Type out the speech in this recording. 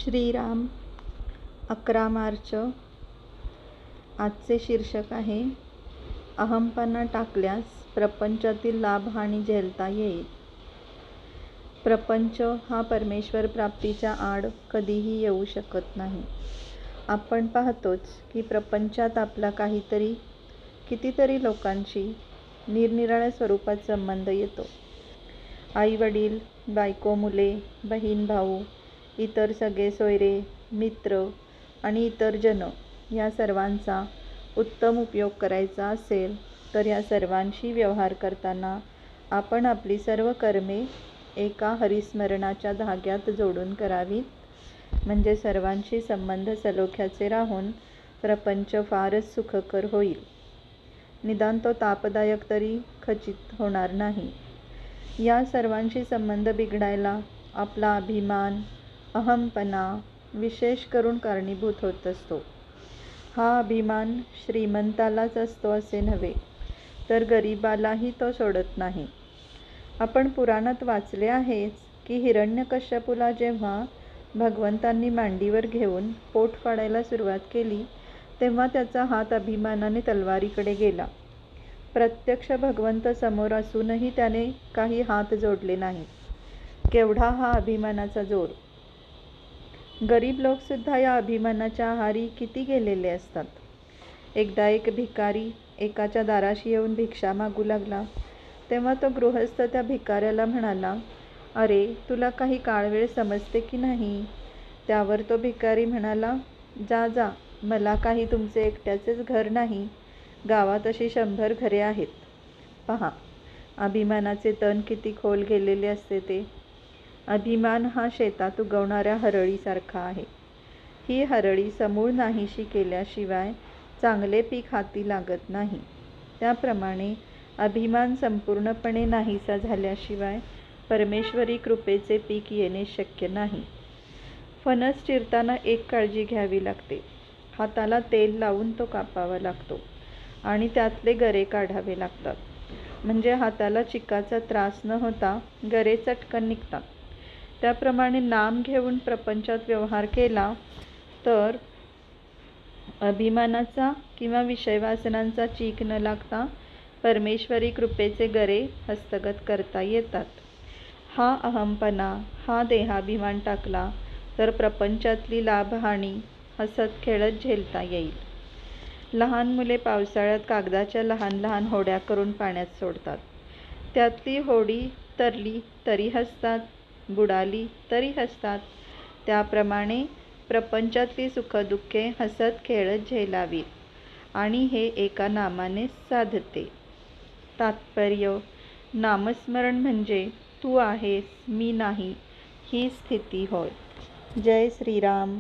श्रीराम 11 मार्च. आजचे शीर्षक आहे अहंपणा टाकल्यास प्रपंचातील लाभहानी झेलता येईल. प्रपंच हा परमेश्वर प्राप्तीच्या आड कधीही येऊ शकत नाही. आपण पाहतोच की प्रपंचात आपला कितीतरी लोकांशी निरनिराळ्या स्वरूपात संबंध येतो. आई वडील, बायको मुले, बहीण भाऊ, इतर सगळे सोयरे, मित्र आणि इतर जन या सर्वांचा उत्तम उपयोग करायचा असेल तर या सर्वांशी व्यवहार करताना आपण आपली सर्व कर्मे एका हरिस्मरणाच्या धाग्यात जोडून करावीत. म्हणजे सर्वांशी संबंध सलोख्याचे राहून प्रपंच फारच सुखकर होईल. निदान तो तापदायक तरी खचित होणार नाही. या सर्वांशी संबंध बिघडायला आपला अभिमान, अहंपणा विशेष करून कारणीभूत होत असतो. हा अभिमान श्रीमंतालाच असतो असे नव्हे, तर गरिबालाही तो सोडत नाही. आपण पुराणात वाचले आहेच की हिरण्यकश्यपूला जेव्हा भगवंतांनी मांडीवर घेऊन पोट फाडायला सुरुवात केली तेव्हा त्याचा हात अभिमानाने तलवारीकडे गेला. प्रत्यक्ष भगवंत समोर असूनही त्याने काही हात जोडले नाही. केवढा हा अभिमानाचा जोर! गरीब लोकसुद्धा या अभिमानाच्या आहारी किती गेलेले असतात. एकदा एक भिकारी एकाच्या दाराशी येऊन भिक्षा मागू लागला. तेव्हा तो गृहस्थ त्या भिकाऱ्याला म्हणाला, "अरे, तुला काही काळवेळ समजते की नाही?" त्यावर तो भिकारी म्हणाला, "जा जा, मला काही तुमचे एकट्याचेच घर नाही, गावात अशी 100 घरे आहेत." पहा, अभिमानाचे तण किती खोल गेलेले असते ते. अभिमान हा शेतात उगवणाऱ्या हरळीसारखा आहे. ही हरळी समूळ नाहीशी केल्याशिवाय चांगले पीक हाती लागत नाही. त्याप्रमाणे अभिमान संपूर्णपणे नाहीसा झाल्याशिवाय परमेश्वरी कृपेचे पीक येणे शक्य नाही. फणस चिरताना एक काळजी घ्यावी लागते. हाताला तेल लावून तो कापावा लागतो आणि त्यातले गरे काढावे लागतात. म्हणजे हाताला चिकाचा त्रास न होता गरे चटकन निघतात. त्याप्रमाणे नाम घेऊन प्रपंचात व्यवहार केला तर अभिमानाचा किंवा विषयवासनांचा चीक न लागता परमेश्वरी कृपेचे गरे हस्तगत करता येतात. हा अहंपणा, हा देहाभिमान टाकला तर प्रपंचातली लाभहानी हसत खेळत झेलता येईल. लहान मुले पावसाळ्यात कागदाच्या लहान लहान होड्या करून पाण्यात सोडतात. त्यातली होडी तरली तरी हसतात, बुडाली तरी हसतात. त्याप्रमाणे प्रपंचातली सुखदुःखे हसत खेळत झेलावीत आणि हे एका नामाने साधते. तात्पर्य: नामस्मरण म्हणजे तू आहेस, मी नाही ही स्थिती होय. जय श्रीराम.